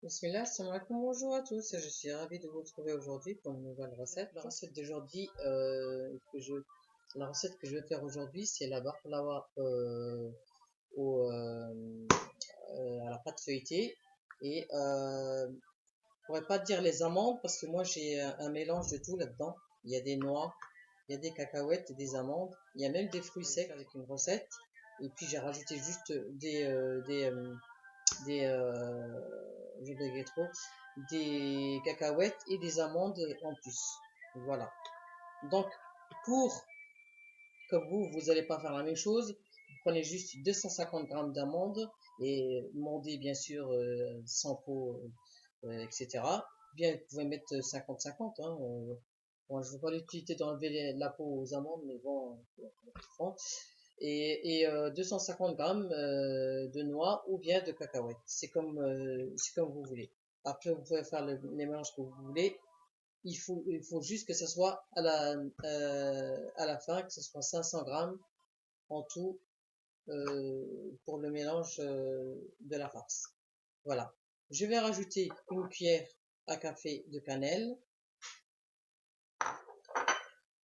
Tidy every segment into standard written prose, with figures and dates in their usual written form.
Bismillah, assalamu alaikum, bonjour à tous, je suis ravie de vous retrouver aujourd'hui pour une nouvelle recette. La recette d'aujourd'hui, la recette que je vais faire aujourd'hui, c'est la baklawa à la pâte feuilletée. Et je pourrais pas dire les amandes parce que moi j'ai un mélange de tout là-dedans. Il y a des noix, il y a des cacahuètes et des amandes. Il y a même des fruits secs avec une recette. Et puis j'ai rajouté juste je déguais trop, des cacahuètes et des amandes en plus. Voilà. Donc, comme vous n'allez pas faire la même chose, vous prenez juste 250 grammes d'amandes et mondez bien sûr sans peau, etc. Bien, vous pouvez mettre 50-50. Hein, bon, je ne veux pas l'utilité d'enlever la peau aux amandes, mais bon, et 250 grammes de noix ou bien de cacahuètes. C'est comme vous voulez. Après, vous pouvez faire les mélanges que vous voulez. Il faut juste que ce soit à la fin, que ce soit 500 grammes en tout pour le mélange de la farce. Voilà. Je vais rajouter une cuillère à café de cannelle.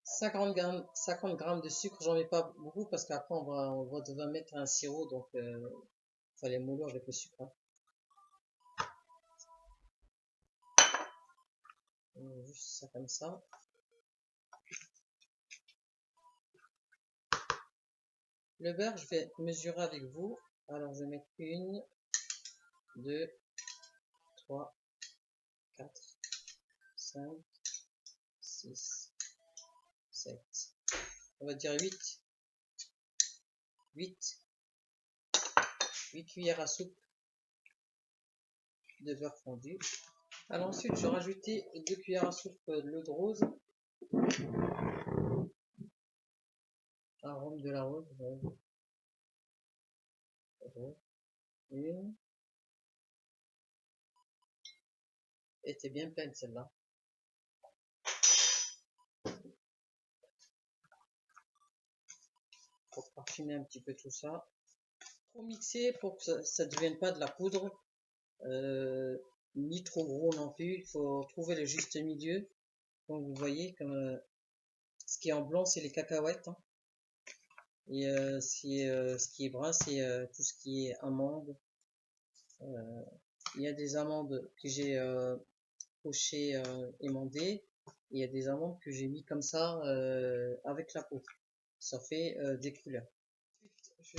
50 grammes de sucre, j'en mets pas beaucoup parce qu'après on va devoir mettre un sirop, donc il fallait mouler avec le sucre. Hein. Juste ça comme ça. Le beurre, je vais mesurer avec vous. Alors je vais mettre 1, 2, 3, 4, 5, 6, 7. On va dire 8 cuillères à soupe de beurre fondu. Alors ensuite, je vais rajouter 2 cuillères à soupe de l'eau de rose. Arôme de la rose. Une. Était bien pleine celle-là. Pour parfumer un petit peu tout ça. Trop mixer pour que ça ne devienne pas de la poudre. Ni trop gros non plus. Il faut trouver le juste milieu. Comme vous voyez, comme ce qui est en blanc, c'est les cacahuètes. Hein. Et ce qui est brun, c'est tout ce qui est amande. Il y a des amandes que j'ai pochées, émondées. Il y a des amandes que j'ai mis comme ça avec la peau. Ça fait des couleurs. Je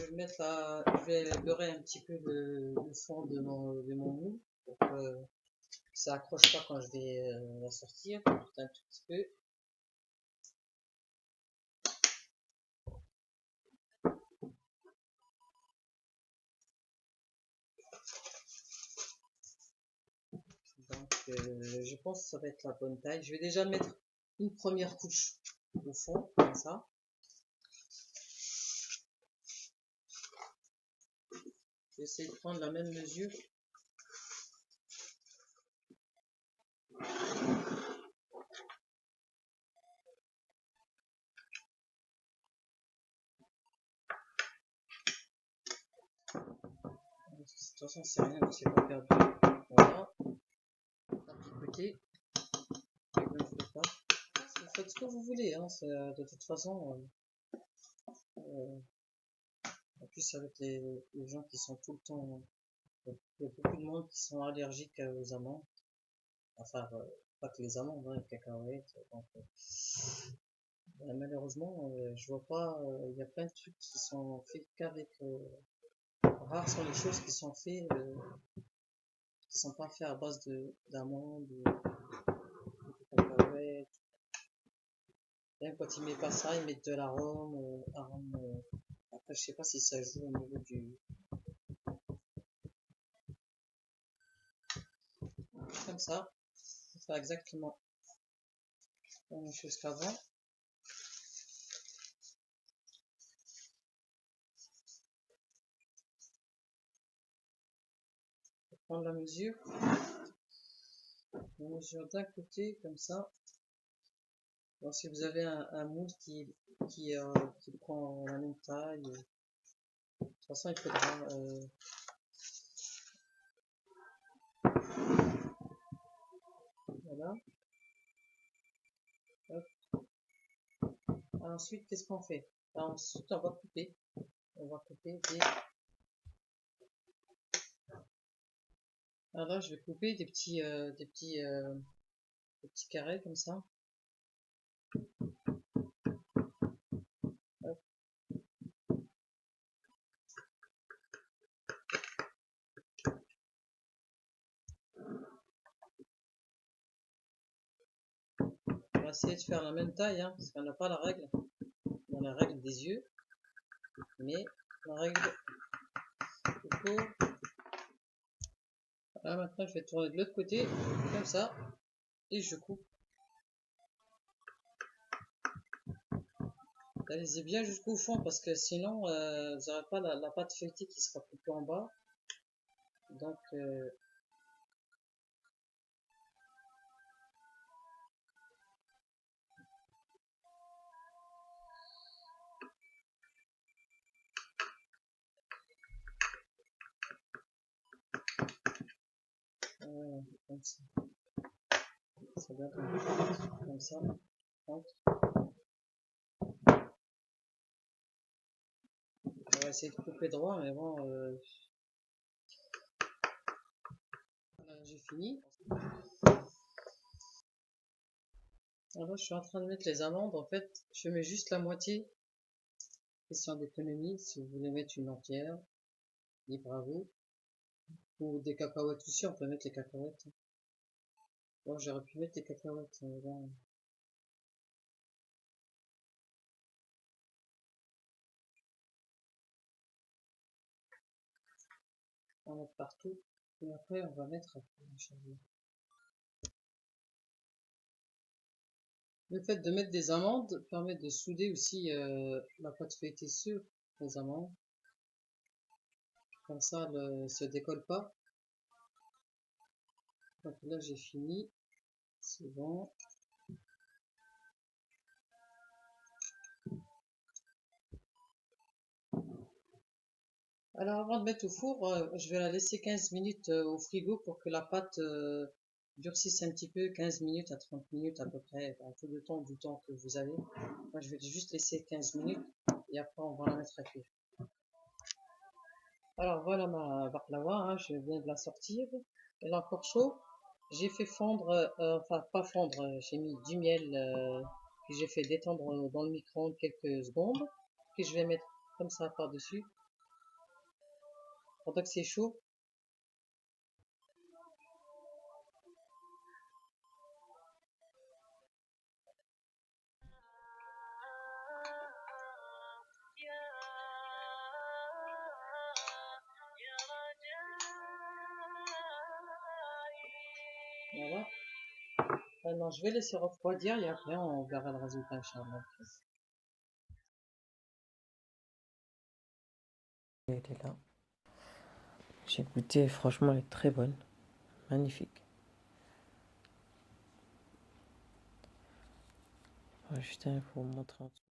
vais beurrer un petit peu le fond de mon moule pour que ça accroche pas quand je vais la sortir. Un tout petit peu. Donc je pense que ça va être la bonne taille. Je vais déjà mettre une première couche au fond, comme ça. Je vais essayer de prendre la même mesure. De toute façon, c'est rien, c'est pas perdu. Voilà. À picoter. Vous faites ce que vous voulez, hein. De toute façon. En plus, avec les gens qui sont tout le temps. Il y a beaucoup de monde qui sont allergiques aux amandes. Enfin, pas que les amandes, hein, les cacahuètes. Donc, malheureusement, je vois pas. Il y a plein de trucs qui sont faits qu'avec. Rares sont les choses qui sont faites. Qui sont pas faits à base d'amandes ou de cacahuètes. Même quand ils mettent pas ça, ils mettent de l'arôme. Après, je sais pas si ça joue au niveau du. Comme ça. On va faire exactement la même chose qu'avant. Prendre la mesure d'un côté comme ça. Donc si vous avez un moule qui prend la même taille, de toute façon il faudra Voilà. Hop. Ensuite, qu'est-ce qu'on fait? Ensuite, on va couper. On va couper des... Alors là, je vais couper des petits carrés comme ça. Hop. On va essayer de faire la même taille, hein, parce qu'on n'a pas la règle. On a la règle des yeux, mais la règle du cou. Voilà, maintenant je vais tourner de l'autre côté, comme ça, et je coupe. Allez-y bien jusqu'au fond, parce que sinon, vous n'aurez pas la pâte feuilletée qui sera coupée en bas. Donc, comme ça. Ça doit être comme ça. Donc, on va essayer de couper droit, mais bon, voilà, j'ai fini. Alors, je suis en train de mettre les amandes. En fait, je mets juste la moitié. Question d'économie. Si vous voulez mettre une entière, libre à vous. Ou des cacahuètes aussi, on peut mettre les cacahuètes. Bon, j'aurais pu mettre les cacahuètes, mais bon. On va mettre partout. Et après, on va mettre. Le fait de mettre des amandes permet de souder aussi la pâte feuilletée sur les amandes. Comme ça, elle ne se décolle pas. Donc là, j'ai fini. C'est bon. Alors, avant de mettre au four, je vais la laisser 15 minutes au frigo pour que la pâte durcisse un petit peu, 15 minutes à 30 minutes à peu près, un peu de temps du temps que vous avez. Moi, je vais juste laisser 15 minutes et après, on va la mettre à cuire. Alors, voilà ma baklava, hein, je viens de la sortir. Elle est encore chaude. J'ai fait fondre, enfin pas fondre, j'ai mis du miel, puis j'ai fait détendre dans le micro-ondes quelques secondes. Puis je vais mettre comme ça par-dessus, pendant que c'est chaud. Voilà. Maintenant, je vais laisser refroidir et après on verra le résultat, Inch'Allah. Elle est là. J'ai goûté, franchement, elle est très bonne. Magnifique. Voilà, juste pour vous montrer en dessous.